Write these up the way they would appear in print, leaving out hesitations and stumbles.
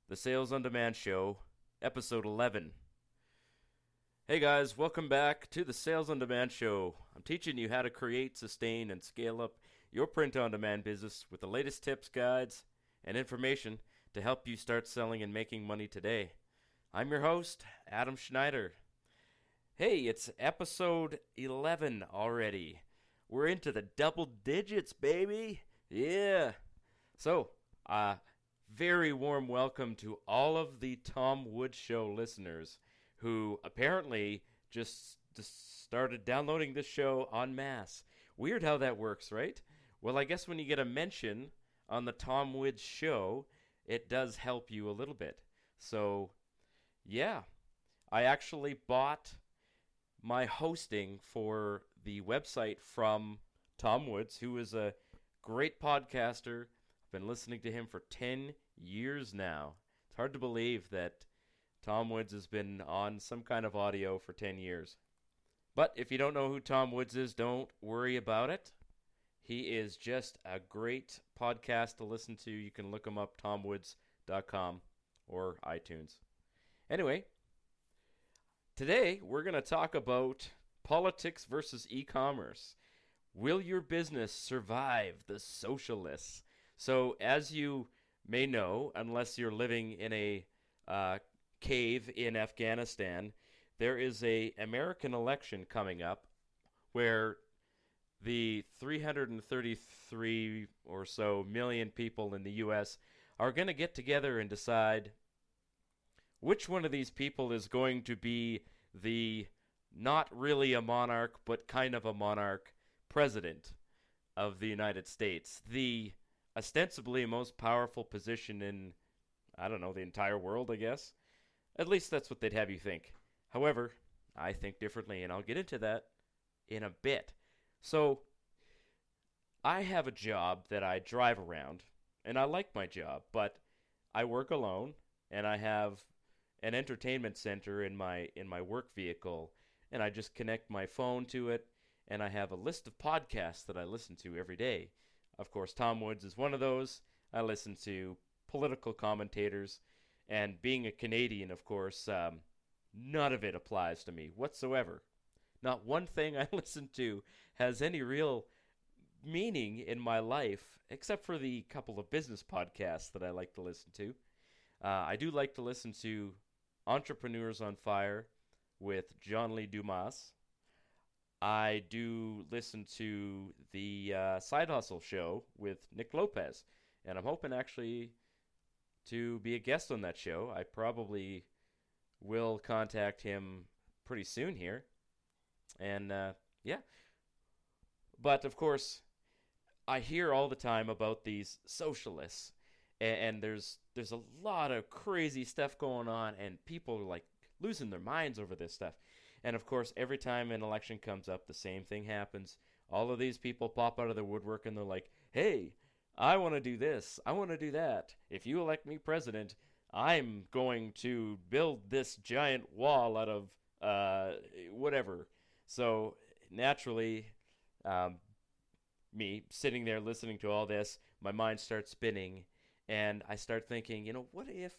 the Sales on Demand Show, episode 11. Hey guys, welcome back to the Sales on Demand Show. I'm teaching you how to create, sustain, and scale up your print on demand business with the latest tips, guides, and information to help you start selling and making money today. I'm your host, Adam Schneider. Hey, it's episode 11 already. We're into the double digits, baby. Yeah. So, very warm welcome to all of the Tom Woods Show listeners who apparently just started downloading this show en masse. Weird how that works, right? Well, I guess when you get a mention on the Tom Woods Show, it does help you a little bit. So, yeah, I actually bought my hosting for the website from Tom Woods, who is a great podcaster. I've been listening to him for 10 years now. It's hard to believe that Tom Woods has been on some kind of audio for 10 years. But if you don't know who Tom Woods is, don't worry about it. He is just a great podcast to listen to. You can look him up, tomwoods.com or iTunes. Anyway, today we're going to talk about politics versus e-commerce. Will your business survive the socialists? So as you may know, unless you're living in a cave in Afghanistan, there is a American election coming up where the 333 or so million people in the U.S. are going to get together and decide which one of these people is going to be the not really a monarch but kind of a monarch president of the United States. The ostensibly most powerful position in, I don't know, the entire world, I guess. At least that's what they'd have you think. However, I think differently, and I'll get into that in a bit. So, I have a job that I drive around, and I like my job, but I work alone, and I have an entertainment center in my work vehicle, and I just connect my phone to it, and I have a list of podcasts that I listen to every day. Of course, Tom Woods is one of those. I listen to political commentators, and being a Canadian, of course, none of it applies to me whatsoever. Not one thing I listen to has any real meaning in my life, except for the couple of business podcasts that I like to listen to. I do like to listen to Entrepreneurs on Fire with John Lee Dumas. I do listen to the Side Hustle show with Nick Lopez, and I'm hoping actually to be a guest on that show. I probably will contact him pretty soon here, and yeah. But of course, I hear all the time about these socialists, and there's a lot of crazy stuff going on, and people are like losing their minds over this stuff. And of course, every time an election comes up, the same thing happens. All of these people pop out of the woodwork and they're like, hey, I want to do this. I want to do that. If you elect me president, I'm going to build this giant wall out of whatever. So naturally, me sitting there listening to all this, my mind starts spinning. And I start thinking, what if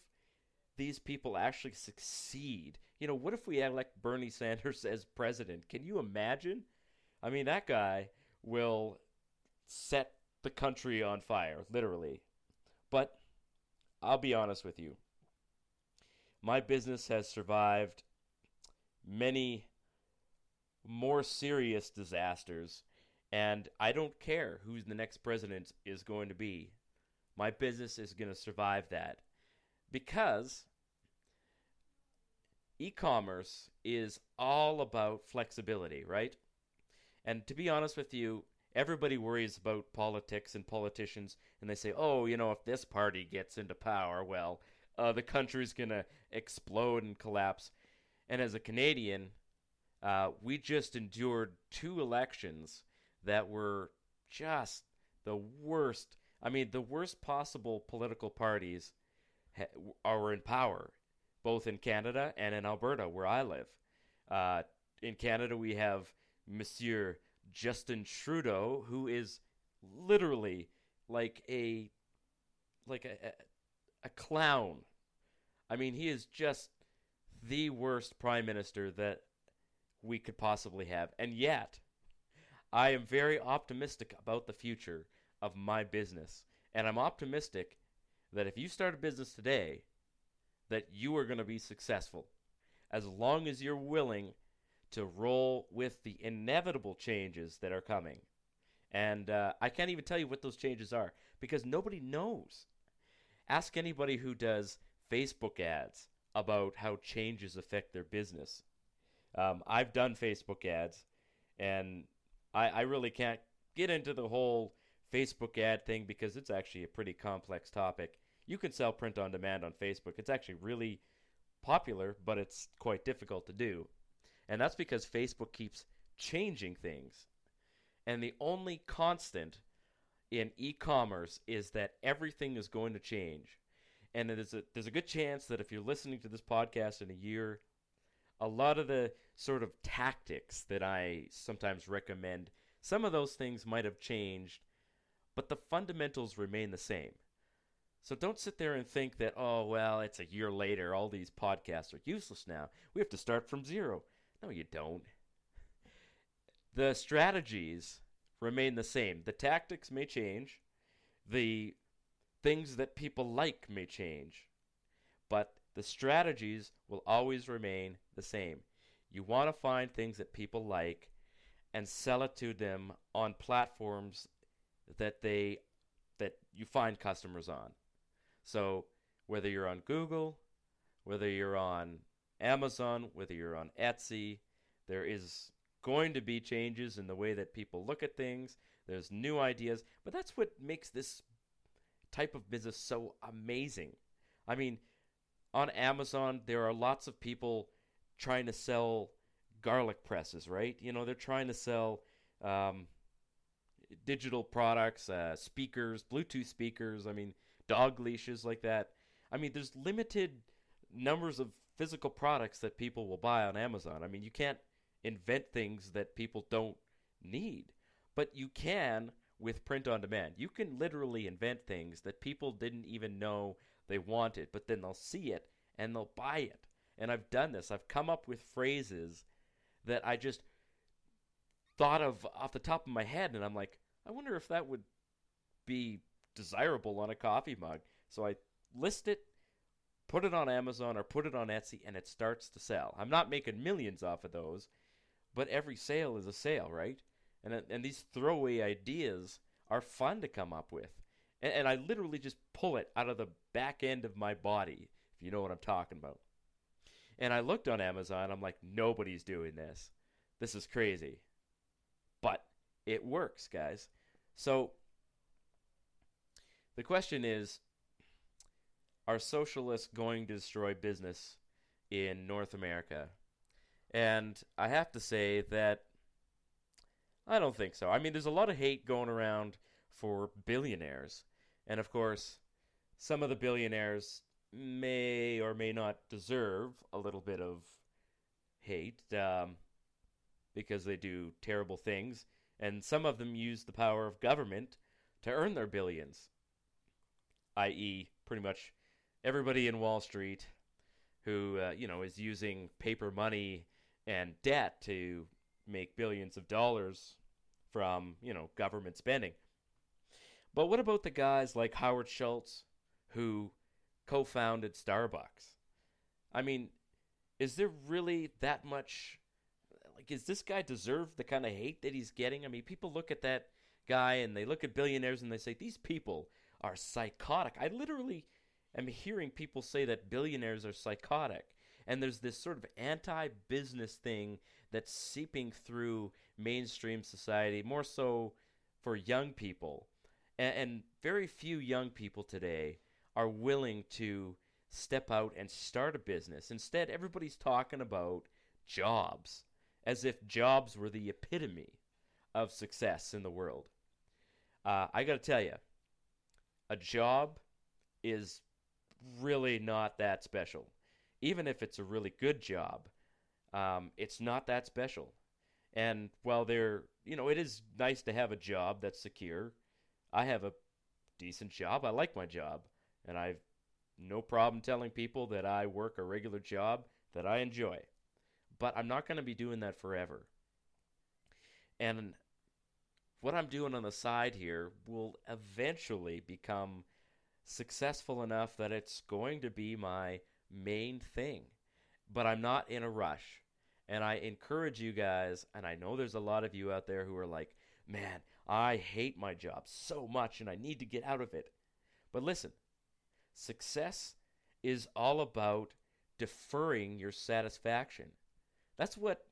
these people actually succeed? What if we elect Bernie Sanders as president? Can you imagine? I mean, that guy will set the country on fire, literally. But I'll be honest with you. My business has survived many more serious disasters, and I don't care who the next president is going to be. My business is going to survive that because e-commerce is all about flexibility, right? And to be honest with you, everybody worries about politics and politicians, and they say, oh, if this party gets into power, well, the country's going to explode and collapse. And as a Canadian, we just endured 2 elections that were just the worst. I mean, the worst possible political parties are in power, both in Canada and in Alberta, where I live. In Canada, we have Monsieur Justin Trudeau, who is literally like a clown I mean, he is just the worst prime minister that we could possibly have. And yet, I am very optimistic about the future of my business. And I'm optimistic that if you start a business today, that you are going to be successful as long as you're willing to roll with the inevitable changes that are coming. And I can't even tell you what those changes are because nobody knows. Ask anybody who does Facebook ads about how changes affect their business. I've done Facebook ads, and I really can't get into the whole Facebook ad thing because it's actually a pretty complex topic. You can sell print on demand on Facebook. It's actually really popular, but it's quite difficult to do. And that's because Facebook keeps changing things. And the only constant in e-commerce is that everything is going to change. And there's a good chance that if you're listening to this podcast in a year, a lot of the sort of tactics that I sometimes recommend, some of those things might have changed, but the fundamentals remain the same. So don't sit there and think that, oh, well, it's a year later, all these podcasts are useless now. We have to start from zero. No, you don't. The strategies remain the same. The tactics may change. The things that people like may change. But the strategies will always remain the same. You want to find things that people like and sell it to them on platforms that you find customers on. So whether you're on Google, whether you're on Amazon, whether you're on Etsy, there is going to be changes in the way that people look at things. There's new ideas, but that's what makes this type of business so amazing. I mean, on Amazon, there are lots of people trying to sell garlic presses, right? You know, they're trying to sell digital products, speakers, Bluetooth speakers, I mean, dog leashes like that. I mean, there's limited numbers of physical products that people will buy on Amazon. I mean, you can't invent things that people don't need, but you can with print on demand. You can literally invent things that people didn't even know they wanted, but then they'll see it and they'll buy it. And I've done this. I've come up with phrases that I just thought of off the top of my head, and I'm like, I wonder if that would be desirable on a coffee mug. So I list it, put it on Amazon or put it on Etsy, and it starts to sell. I'm not making millions off of those, but every sale is a sale, right? And these throwaway ideas are fun to come up with. And I literally just pull it out of the back end of my body, if you know what I'm talking about. And I looked on Amazon, I'm like, nobody's doing this. This is crazy. But it works, guys. So the question is, are socialists going to destroy business in North America? And I have to say that I don't think so. I mean, there's a lot of hate going around for billionaires. And of course, some of the billionaires may or may not deserve a little bit of hate because they do terrible things. And some of them use the power of government to earn their billions, i.e., pretty much everybody in Wall Street who, is using paper money and debt to make billions of dollars from, government spending. But what about the guys like Howard Schultz who co-founded Starbucks? I mean, is there really that much, is this guy deserve the kind of hate that he's getting? I mean, people look at that guy and they look at billionaires and they say, these people are psychotic. I literally am hearing people say that billionaires are psychotic. And there's this sort of anti-business thing that's seeping through mainstream society, more so for young people. And very few young people today are willing to step out and start a business. Instead, everybody's talking about jobs, as if jobs were the epitome of success in the world. I got to tell you, a job is really not that special. Even if it's a really good job, it's not that special. And while it is nice to have a job that's secure. I have a decent job. I like my job. And I've no problem telling people that I work a regular job that I enjoy. But I'm not going to be doing that forever. And what I'm doing on the side here will eventually become successful enough that it's going to be my main thing. But I'm not in a rush. And I encourage you guys, and I know there's a lot of you out there who are like, man, I hate my job so much and I need to get out of it. But listen, success is all about deferring your satisfaction. That's what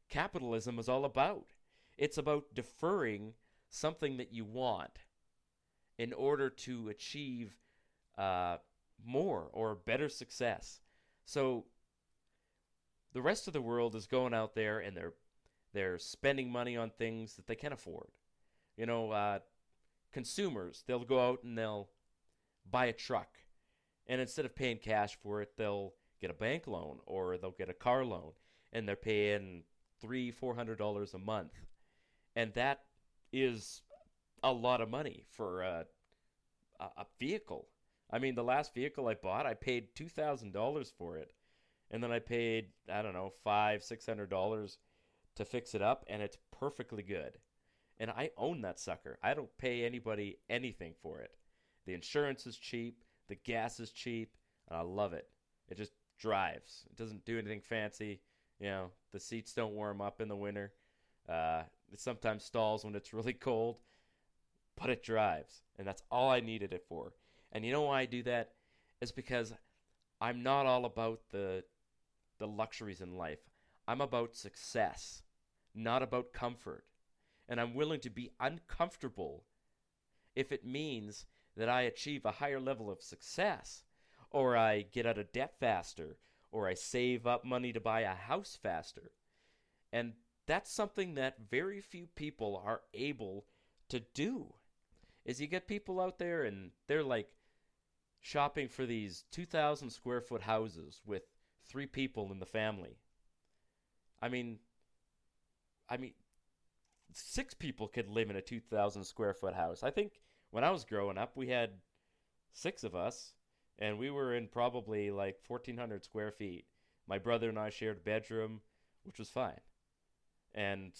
capitalism is all about. It's about deferring something that you want in order to achieve more or better success. So the rest of the world is going out there and they're spending money on things that they can't afford. You know, consumers, they'll go out and they'll buy a truck, and instead of paying cash for it, they'll get a bank loan or they'll get a car loan, and they're paying $300-400 a month, and that is a lot of money for a vehicle. I mean, the last vehicle I bought, I paid $2,000 for it, and then I paid, I don't know, $500-600 to fix it up, and it's perfectly good. And I own that sucker. I don't pay anybody anything for it. The insurance is cheap, the gas is cheap, and I love it. It just drives. It doesn't do anything fancy. You know, the seats don't warm up in the winter. It sometimes stalls when it's really cold, but it drives, and that's all I needed it for. And you know why I do that? Is because I'm not all about the luxuries in life. I'm about success, not about comfort. And I'm willing to be uncomfortable if it means that I achieve a higher level of success, or I get out of debt faster, or I save up money to buy a house faster. And that's something that very few people are able to do. Is you get people out there and they're like shopping for these 2,000 square foot houses with 3 people in the family. I mean 6 people could live in a 2,000 square foot house. I think when I was growing up, we had 6 of us, and we were in probably like 1,400 square feet. My brother and I shared a bedroom, which was fine. And,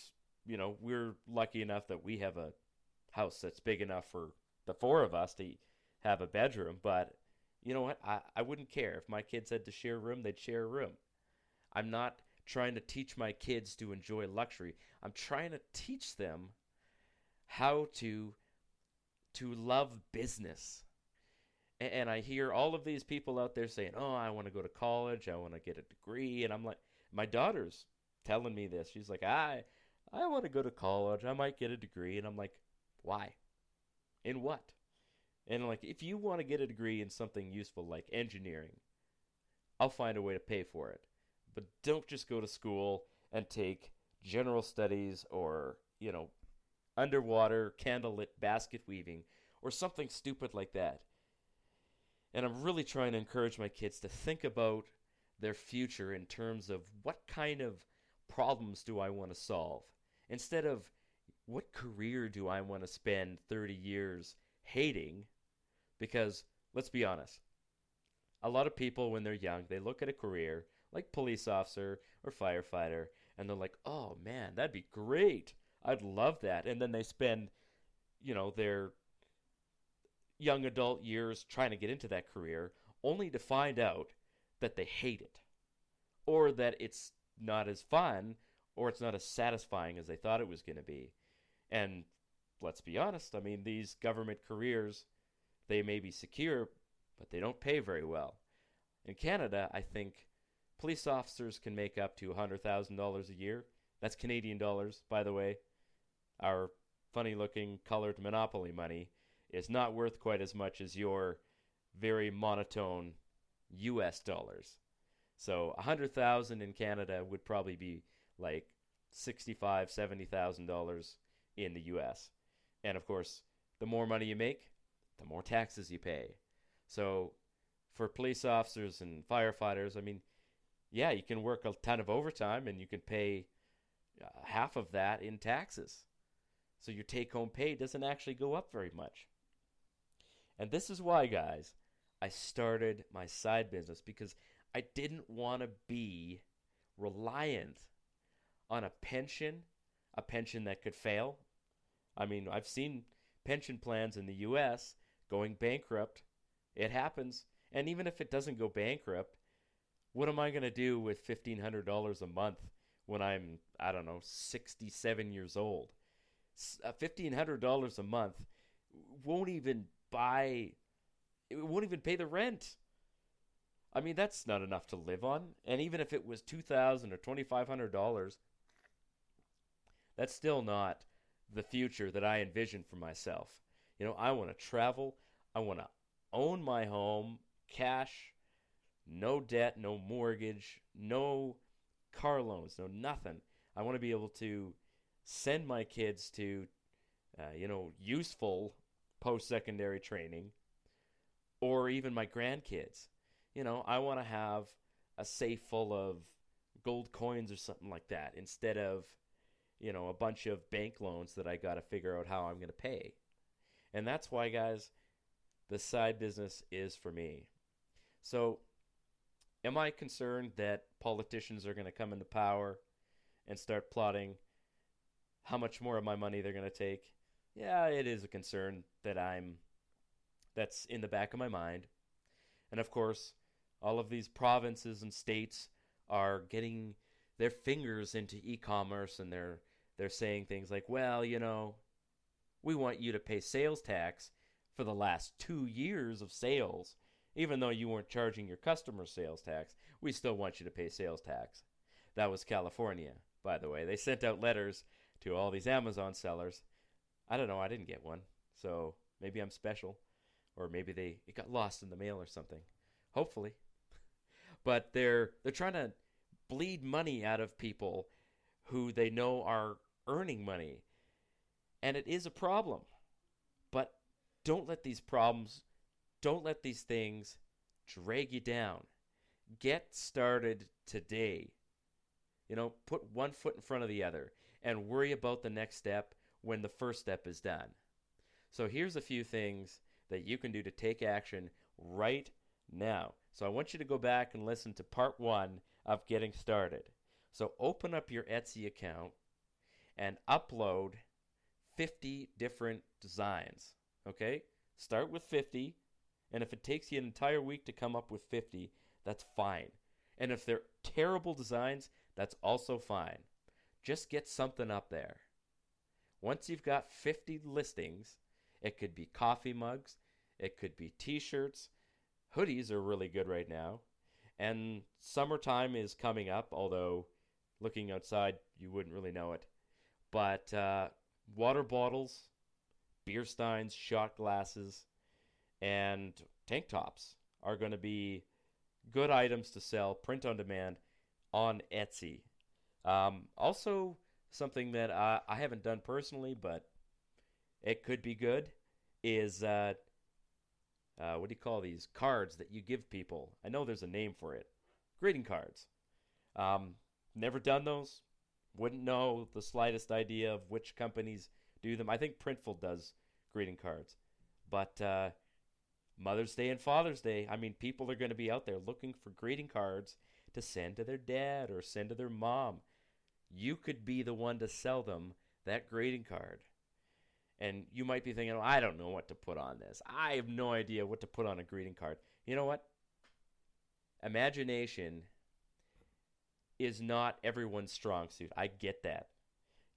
you know, we're lucky enough that we have a house that's big enough for the 4 of us to have a bedroom. But, you know what? I wouldn't care. If my kids had to share a room, they'd share a room. I'm not trying to teach my kids to enjoy luxury. I'm trying to teach them how to love business. And I hear all of these people out there saying, oh, I want to go to college, I want to get a degree. And I'm like, my daughter's telling me this. She's like, I want to go to college, I might get a degree. And I'm like, why? In what? And like, if you want to get a degree in something useful like engineering, I'll find a way to pay for it. But don't just go to school and take general studies or, you know, underwater candlelit basket weaving or something stupid like that. And I'm really trying to encourage my kids to think about their future in terms of what kind of problems do I want to solve, instead of what career do I want to spend 30 years hating. Because let's be honest, a lot of people when they're young, they look at a career like police officer or firefighter, and they're like, oh man, that'd be great, I'd love that. And then they spend, you know, their young adult years trying to get into that career, only to find out that they hate it, or that it's not as fun, or it's not as satisfying as they thought it was going to be. And let's be honest, I mean, these government careers, they may be secure, but they don't pay very well. In Canada, I think police officers can make up to $100,000 a year. That's Canadian dollars, by the way. Our funny-looking colored Monopoly money is not worth quite as much as your very monotone US dollars. So 100,000 in Canada would probably be like $65,000-70,000 in the US. And of course, the more money you make, the more taxes you pay. So for police officers and firefighters, I mean, yeah, you can work a ton of overtime and you can pay half of that in taxes. So your take-home pay doesn't actually go up very much. And this is why, guys, I started my side business because I didn't want to be reliant on a pension that could fail. I mean, I've seen pension plans in the US going bankrupt. It happens. And even if it doesn't go bankrupt, what am I going to do with $1,500 a month when I'm, I don't know, 67 years old? $1,500 a month won't even buy, it won't even pay the rent. I mean, that's not enough to live on. And even if it was $2,000 or $2,500, that's still not the future that I envision for myself. I want to travel. I want to own my home, cash, no debt, no mortgage, no car loans, no nothing. I want to be able to send my kids to, useful post-secondary training, or even my grandkids. I want to have a safe full of gold coins or something like that instead of, a bunch of bank loans that I got to figure out how I'm going to pay. And that's why, guys, the side business is for me. So, am I concerned that politicians are going to come into power and start plotting how much more of my money they're going to take? Yeah, it is a concern that's in the back of my mind. And of course, all of these provinces and states are getting their fingers into e-commerce, and they're saying things like, well, we want you to pay sales tax for the last 2 years of sales. Even though you weren't charging your customers sales tax, we still want you to pay sales tax. That was California, by the way. They sent out letters to all these Amazon sellers. I don't know, I didn't get one. So maybe I'm special. Or maybe it got lost in the mail or something. Hopefully. But they're trying to bleed money out of people who they know are earning money. And it is a problem. But don't let these things drag you down. Get started today. Put one foot in front of the other and worry about the next step when the first step is done. So here's a few things that you can do to take action right now. So I want you to go back and listen to part 1 of getting started. So open up your Etsy account and upload 50 different designs. Okay? Start with 50, and if it takes you an entire week to come up with 50, that's fine. And if they're terrible designs, that's also fine. Just get something up there. Once you've got 50 listings, it could be coffee mugs, it could be t-shirts, hoodies are really good right now, and summertime is coming up, although looking outside, you wouldn't really know it. But water bottles, beer steins, shot glasses, and tank tops are going to be good items to sell, print on demand, on Etsy. Also, something that I haven't done personally, but it could be good, is what do you call these? Cards that you give people. I know there's a name for it. Greeting cards. Never done those. Wouldn't know the slightest idea of which companies do them. I think Printful does greeting cards. But Mother's Day and Father's Day, I mean, people are going to be out there looking for greeting cards to send to their dad or send to their mom. You could be the one to sell them that greeting card. And you might be thinking, oh, I don't know what to put on this. I have no idea what to put on a greeting card. You know what? Imagination is not everyone's strong suit. I get that.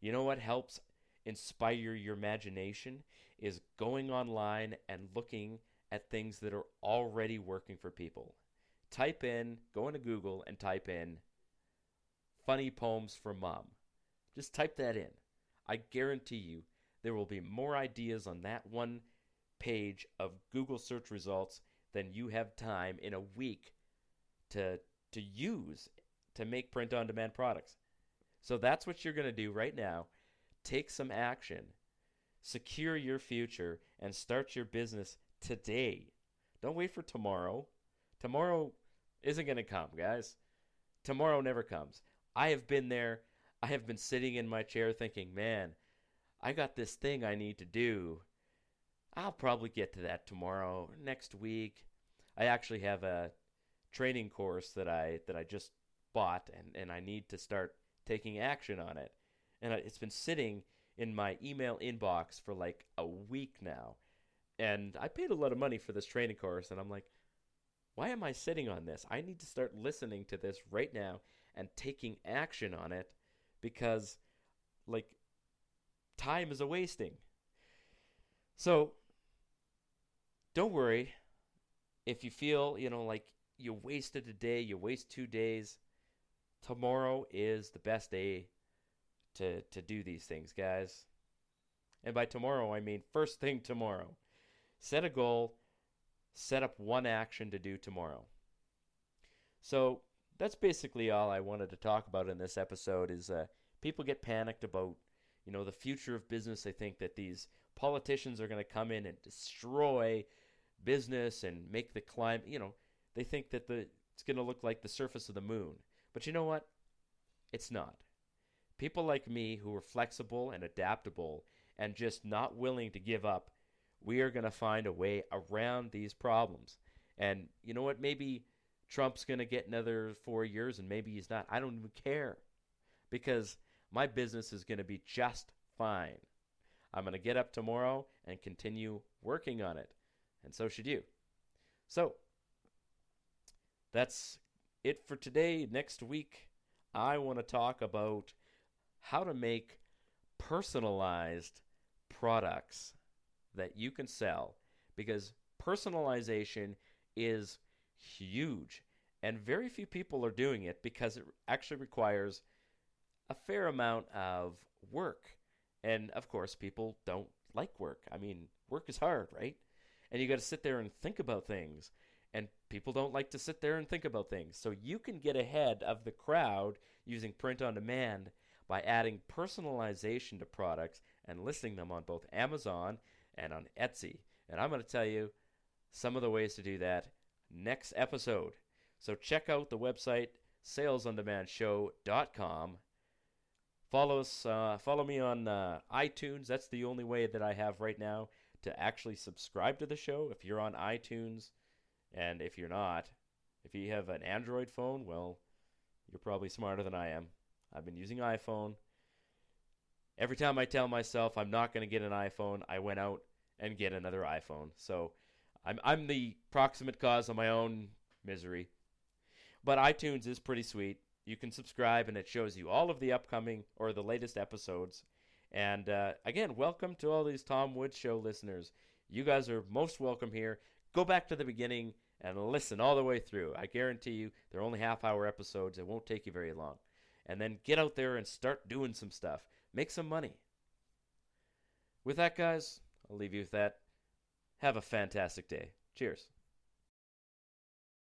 You know what helps inspire your imagination is going online and looking at things that are already working for people. Go into Google and type in funny poems for mom. Just type that in. I guarantee you there will be more ideas on that one page of Google search results than you have time in a week to use to make print-on-demand products. So that's what you're going to do right now. Take some action. Secure your future and start your business today. Don't wait for tomorrow. Tomorrow isn't going to come, guys. Tomorrow never comes. I have been there. I have been sitting in my chair thinking, man, I got this thing I need to do. I'll probably get to that tomorrow, next week. I actually have a training course that I just bought, and I need to start taking action on it. And it's been sitting in my email inbox for like a week now. And I paid a lot of money for this training course, and I'm like, why am I sitting on this? I need to start listening to this right now and taking action on it because, like, time is a wasting. So, don't worry if you feel, like you wasted a day, you waste 2 days. Tomorrow is the best day to do these things, guys. And by tomorrow, I mean first thing tomorrow. Set a goal, set up one action to do tomorrow. So that's basically all I wanted to talk about in this episode is people get panicked about, the future of business. They think that these politicians are going to come in and destroy business and make the climate, they think that it's going to look like the surface of the moon. But you know what? It's not. People like me who are flexible and adaptable and just not willing to give up, we are going to find a way around these problems. And you know what? Maybe Trump's going to get another 4 years and maybe he's not. I don't even care because my business is going to be just fine. I'm going to get up tomorrow and continue working on it. And so should you. So that's it for today. Next week, I want to talk about how to make personalized products that you can sell, because personalization is huge and very few people are doing it because it actually requires a fair amount of work. And of course, people don't like work. I mean, work is hard, right? And you got to sit there and think about things. And people don't like to sit there and think about things. So you can get ahead of the crowd using print on demand by adding personalization to products and listing them on both Amazon and on Etsy. And I'm going to tell you some of the ways to do that next episode. So check out the website salesondemandshow.com. Follow me on iTunes. That's the only way that I have right now to actually subscribe to the show. If you're on iTunes, and if you're not, if you have an Android phone, well, you're probably smarter than I am. I've been using iPhone. Every time I tell myself I'm not going to get an iPhone, I went out and get another iPhone. So I'm the proximate cause of my own misery. But iTunes is pretty sweet. You can subscribe, and it shows you all of the upcoming or the latest episodes. And again, welcome to all these Tom Woods Show listeners. You guys are most welcome here. Go back to the beginning and listen all the way through. I guarantee you they're only half-hour episodes. It won't take you very long. And then get out there and start doing some stuff. Make some money. With that, guys, I'll leave you with that. Have a fantastic day. Cheers.